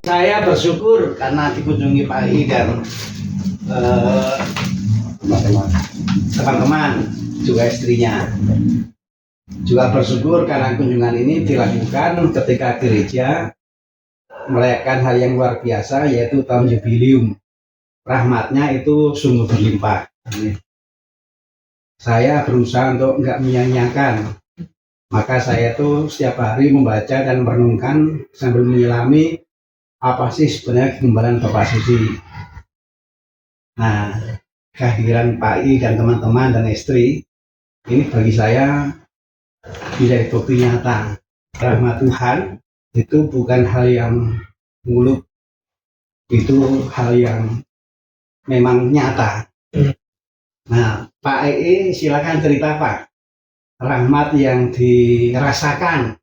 Saya bersyukur karena dikunjungi Pak I dan teman-teman, juga istrinya. Juga bersyukur karena kunjungan ini dilakukan ketika gereja merayakan hal yang luar biasa, yaitu tahun jubileum. Rahmatnya itu sungguh berlimpah. Saya berusaha untuk nggak menyia-nyiakan. Maka saya tuh setiap hari membaca dan merenungkan sambil menyelami apa sih sebenarnya kegembalaan Bapak Suci. Nah, kehadiran Pak I dan teman-teman dan istri ini bagi saya menjadi bukti nyata rahmat Tuhan itu bukan hal yang muluk, itu hal yang memang nyata. Nah, Pak I silakan cerita Pak, rahmat yang dirasakan.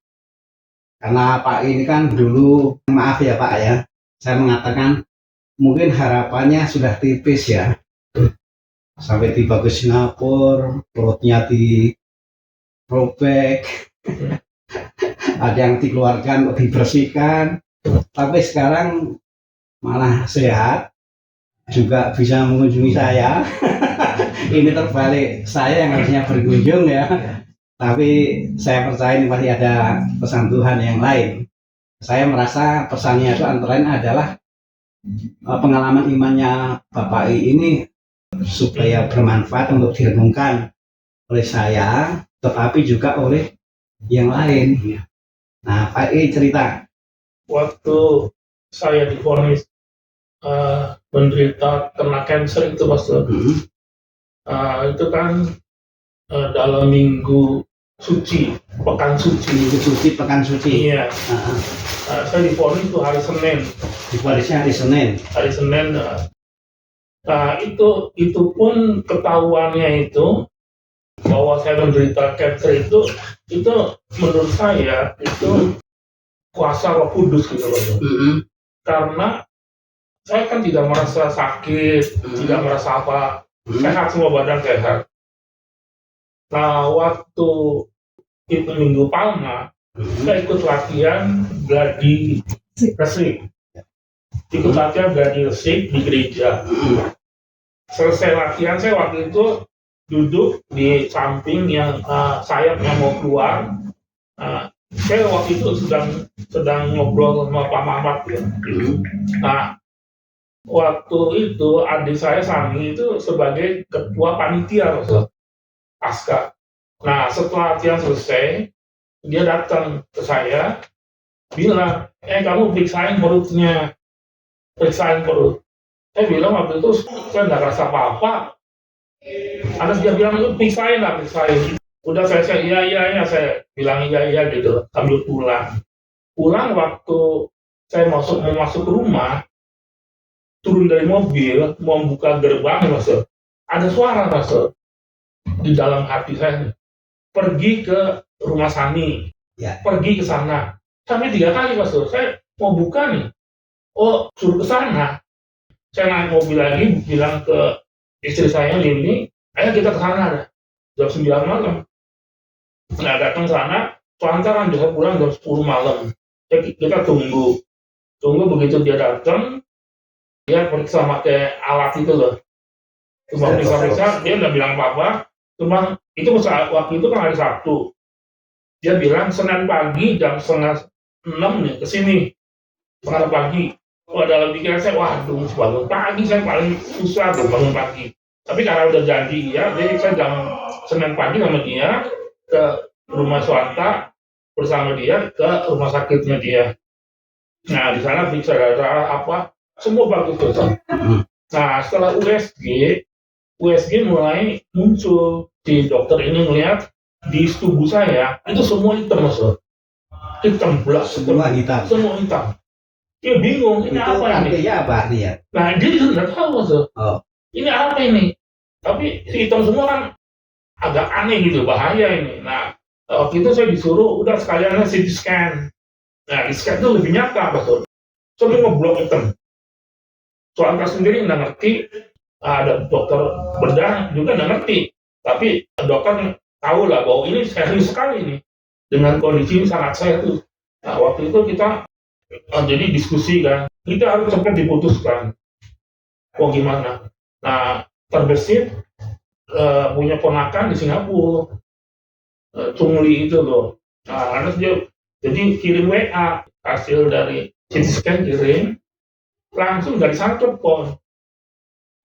Karena Pak ini kan dulu, maaf ya Pak ya, saya mengatakan mungkin harapannya sudah tipis ya. Sampai tiba ke Singapura, perutnya dirobek, ada yang dikeluarkan, dibersihkan. Tapi sekarang malah sehat, juga bisa mengunjungi saya. Ini terbalik, saya yang harusnya berkunjung ya. Tapi saya percaya ini pasti ada pesan Tuhan yang lain. Saya merasa pesannya itu antara lain adalah pengalaman imannya Bapak I ini supaya bermanfaat untuk direnungkan oleh saya, tetapi juga oleh yang lain. Nah, Pak I cerita. Waktu saya divonis menderita kena cancer itu Mas, itu kan dalam minggu suci, pekan suci. Pekan suci. Iya. Saya divonis itu hari Senin. Divonisnya hari Senin. Hari Senin. Nah itu pun ketahuannya itu bahwa saya menderita cancer itu menurut saya itu kuasa Roh Kudus gitu loh. Karena saya kan tidak merasa sakit, tidak merasa apa, sehat, semua badan sehat. Nah, waktu itu Minggu Palma, saya ikut latihan gladi resik. Ikut latihan gladi resik di gereja. Selesai latihan, saya waktu itu duduk di samping yang sayapnya mau keluar. Saya waktu itu sedang ngobrol sama Pak Mamat ya. Nah, waktu itu adik saya Sani itu sebagai ketua panitia pasca. Nah, setelah latihan selesai, dia datang ke saya, bilang, kamu periksain perutnya, periksain perut. Saya bilang waktu itu saya nggak rasa apa-apa. Ada dia bilang itu periksain lah, periksain. Udah saya iya, saya bilang iya gitu, sambil pulang. Pulang waktu saya mau masuk ke rumah, turun dari mobil, mau buka gerbang, Mas, ada suara, Mas, di dalam hati saya, pergi ke rumah Sani, pergi ke sana. Sampai 3 kali, Mas, saya mau buka nih, suruh ke sana. Saya naik mobil lagi, bilang ke istri saya, Lini, ayo kita ke sana, jam 9 malam. Nah, datang ke sana, lantaran bisa pulang jam 10 malam. Kita tunggu begitu dia datang, dia periksa pakai alat itu loh. Cuma periksa, dia nggak bilang apa-apa. Cuma itu waktu itu kan hari Sabtu. Dia bilang Senin pagi jam 5:30 nih kesini. Sekarang pagi. Dalam pikiran saya, waduh, bangun pagi saya paling susah tuh bangun pagi. Tapi karena udah janji ya, jadi saya jam Senin pagi sama dia ke rumah swasta bersama dia ke rumah sakitnya dia. Nah di sana periksa darah apa, semua bagus tuh. Nah setelah USG mulai muncul, si dokter ini melihat di tubuh saya itu semua hitam, Mas. Hitam belas, semua hitam. Dia bingung, ini itu apa ini? Apa artinya? Nah dia nggak tahu, Mas. Ini apa ini? Tapi hitam semua kan agak aneh gitu, bahaya ini. Nah waktu itu saya disuruh udah sekalian CT scan. Nah di scan itu lebih nyata, betul. Semua ngeblok hitam. Soalnya sendiri nggak ngerti, ada dokter bedah juga nggak ngerti. Tapi dokter tahu lah bahwa ini serius sekali nih. dengan kondisi sangat saya tuh. Nah, waktu itu kita jadi diskusi kan, kita harus cepat diputuskan. Oh gimana? Nah, terbesit punya ponakan di Singapura, Chung Li itu loh. Nah, harus dia jadi kirim WA hasil dari CT scan kirim, langsung dari sana telepon.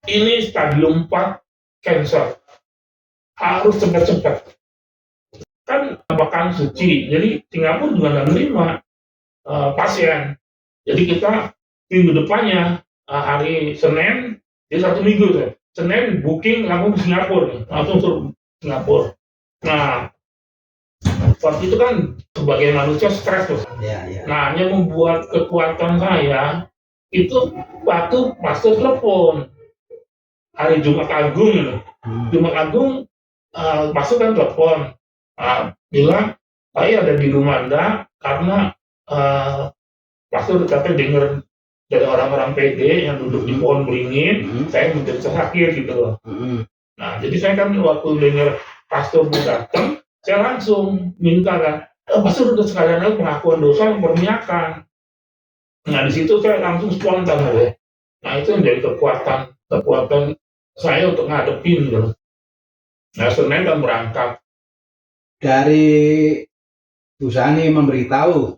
Ini stadium 4 cancer, harus cepat-cepat. Kan makan suci, jadi Singapura juga nggak menerima pasien. Jadi kita minggu depannya hari Senin, jadi 1 minggu tuh. Senin booking langsung ke Singapura nih, langsung ke Singapura. Nah, waktu itu kan sebagai manusia stres tuh. Nah, yang membuat kekuatan saya itu waktu pastor telepon hari Jumat Agung gitu. Jumat Agung pastor kan telepon bilang saya ada di rumah Anda karena pastor katanya dengar dari orang-orang PD yang duduk di pohon beringin, saya menjadi sakit gitu loh. Nah, jadi saya kan waktu dengar pastor datang, saya langsung minta kan, pastor udah sekalian aja pengakuan dosa, perminyakan. Nah, di situ saya langsung spontan aja. Nah, itu yang jadi kekuatan saya untuk ngadepin gitu. Nah, Senin kan berangkat. Dari Bu Sani memberitahu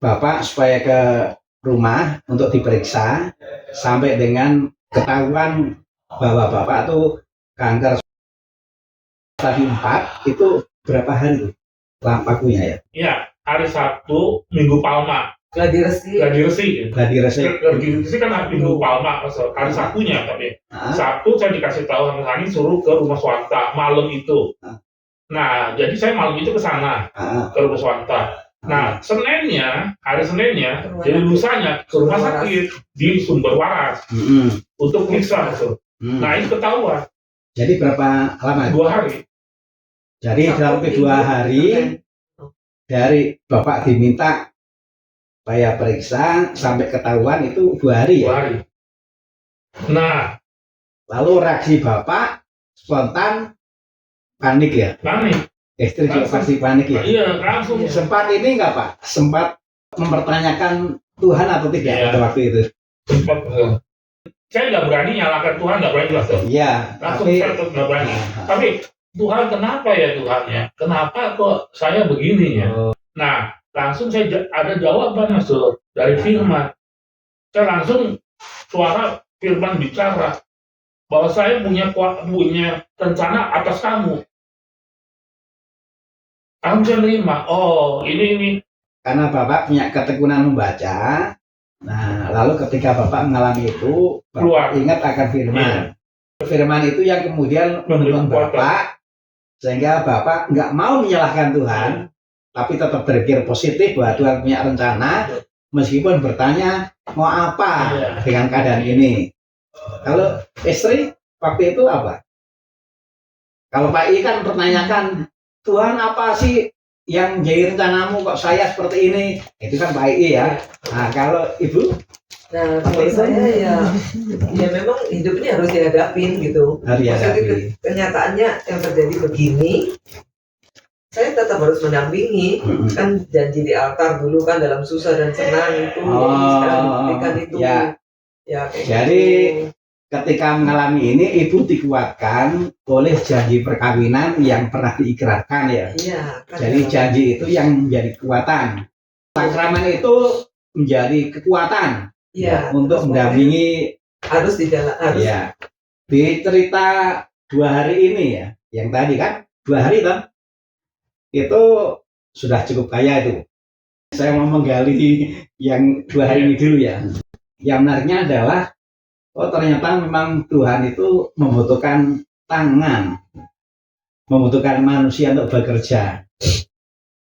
Bapak supaya ke rumah untuk diperiksa sampai dengan ketahuan bahwa Bapak tuh kanker stadium 4 itu berapa hari waktunya ya? Iya, hari Sabtu, Minggu Palma. Gladi resi kan hari Minggu Palma, hari Sabtunya tapi Sabtu saya dikasih tahu sama Hani suruh ke rumah swasta malam itu. Nah, jadi saya malam itu ke sana ke rumah swasta. Nah, hari Seninnya, jadi lusanya ke rumah sakit di Sumber Waras untuk periksa. Nah, itu ketahuan. Jadi berapa lama? 2 hari. Jadi dalam 2 hari dari Bapak diminta supaya periksa sampai ketahuan itu 2 hari ya? 2 hari. Nah, lalu reaksi Bapak spontan panik ya? Panik. Istri juga pasti panik ya? Iya, langsung. Sempat ini enggak Pak? Sempat mempertanyakan Tuhan atau tidak pada waktu itu? Sempat. Saya nggak berani nyalakan Tuhan, nggak berani lah. Iya. Langsung saya tetap nggak berani. Tapi Tuhan kenapa ya Tuhan ya? Kenapa kok saya begini ya? Nah, langsung saya ada jawaban Masuk dari firman. Saya langsung suara firman bicara bahwa saya punya rencana atas kamu. Kamu bisa nerima. Oh, ini. Karena Bapak punya ketekunan membaca. Nah, lalu ketika Bapak mengalami itu, Bapak ingat akan firman. Firman itu yang kemudian menolong Bapak, sehingga Bapak nggak mau menyalahkan Tuhan, tapi tetap berpikir positif bahwa Tuhan punya rencana, meskipun bertanya mau apa dengan keadaan ini. Kalau istri waktu itu apa? Kalau Pak I kan pertanyakan, Tuhan apa sih yang jadi rencanamu kok saya seperti ini? Itu kan Pak I ya. Nah, kalau Ibu? Nah, kalau saya ya memang hidup ini harus dihadapin gitu. Maksudnya kenyataannya yang terjadi begini, saya tetap harus mendampingi. Kan janji di altar dulu kan dalam susah dan senang itu, sekarang buktikan itu. Ya kayak jadi gitu. Ketika mengalami ini, Ibu dikuatkan oleh janji perkawinan yang pernah diikrarkan ya. Jadi janji itu yang menjadi kekuatan. Sakramen itu menjadi kekuatan untuk mendampingi. Harus di dalam. Ya. Di cerita 2 hari ini ya, yang tadi kan 2 hari toh, itu sudah cukup kaya itu. Saya mau menggali yang 2 hari ini dulu ya. Yang menariknya adalah ternyata memang Tuhan itu membutuhkan tangan, membutuhkan manusia untuk bekerja.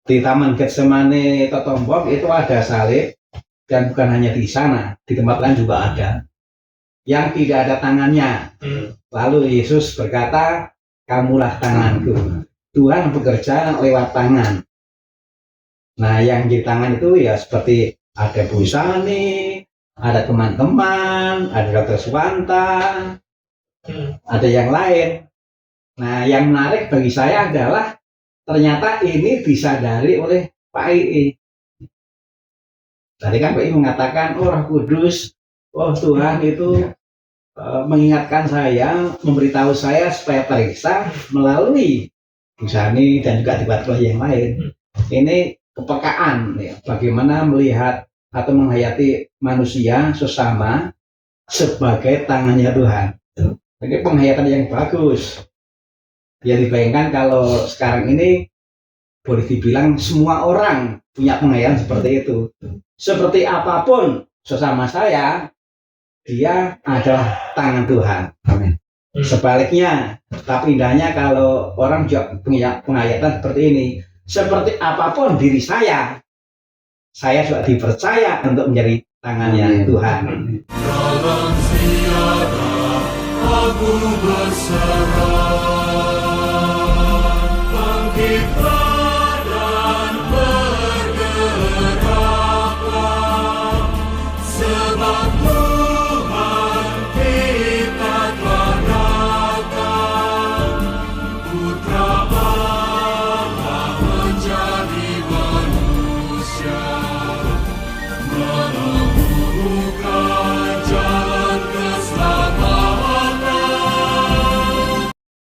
Di Taman Getsemane Totombok itu ada salib, dan bukan hanya di sana, di tempat lain juga ada yang tidak ada tangannya. Lalu Yesus berkata, kamulah tanganku. Tuhan bekerja lewat tangan. Nah, yang di tangan itu ya seperti ada Bu Sani, ada teman-teman, ada Dr. Suwanta, ada yang lain. Nah, yang menarik bagi saya adalah ternyata ini disadari oleh Pak II. Tadi kan Pak II mengatakan, oh Roh Kudus, oh Tuhan itu mengingatkan saya, memberitahu saya supaya periksa melalui Busani dan juga tiba-tiba yang lain. Ini kepekaan, ya, bagaimana melihat atau menghayati manusia sesama sebagai tangannya Tuhan. Jadi penghayatan yang bagus. Ya dibayangkan kalau sekarang ini boleh dibilang semua orang punya penghayatan seperti itu. Seperti apapun sesama saya, dia adalah tangan Tuhan. Amin. Sebaliknya, tapi indahnya kalau orang juga punya penghayatan seperti ini. Seperti apapun diri saya juga dipercaya untuk menjadi tangannya Tuhan. Dalam siara aku berserah.